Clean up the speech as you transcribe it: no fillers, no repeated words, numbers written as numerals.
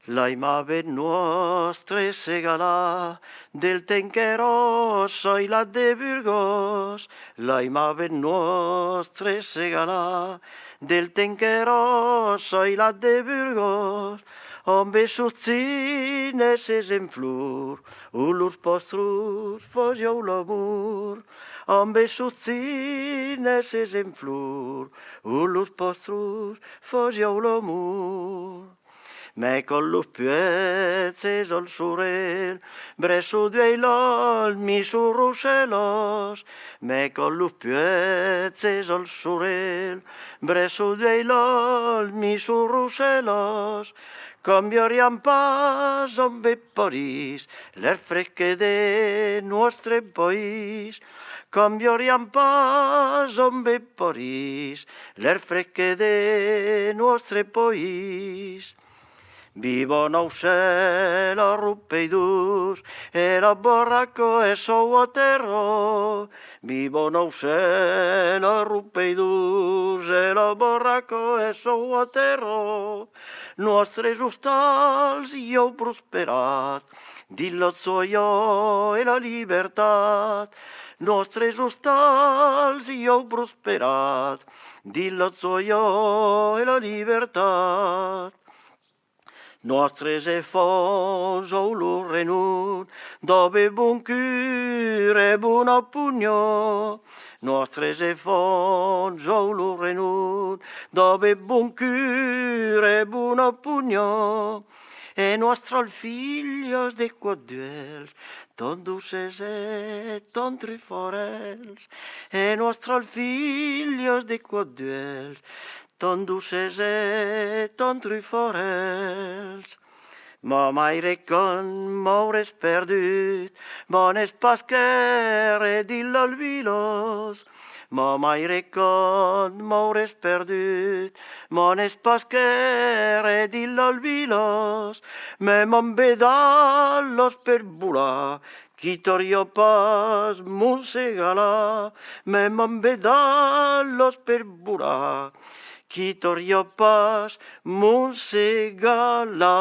L'aimave nostre segala del tenqueroso i la de Burgos. L'aimave nostre segala del tenqueroso i la de Burgos. On ve succines es en flor, ulurs postrus fogeu l'amor. On ve succines es en flor, ulurs postrus fogeu l'amor. Me con los pies al surel, bresu dueilol mi surruselos. Me con los pies al surel, bresu dueilol mi surruselos. Cambiarían pas on ve París, l'air fresque de nostre país. Cambiarían pas on ve París, l'air fresque de nostre país. Vivo no sé la rupeidus, el borraco es o terro. Vivo no sé la rupeidus, el borraco es o terro. Nostres hostals i heu prosperat, dit-lo soy jo e la llibertat. Nostres hostals i heu prosperat, dit-lo soy jo e la llibertat. Nostres efforts au lo renut, dove bon cure, bona pugno. Nostres efforts au lo renut, dove bon cure, bona pugno. E nostros filhos de quadruels, ton dulces e ton triforels. E nostros filhos de quadruels, ton dulces e ton triforels. Ma maire con m'aures perdut, bones pasquere di l'olvilos. Ma maire con m'aures perdut, bones pasquere di l'olvilos. Me m'han vedat per volar, qui t'hauria pas mon segala. Me m'han vedat per volar, qui t'hauria pas mon segala.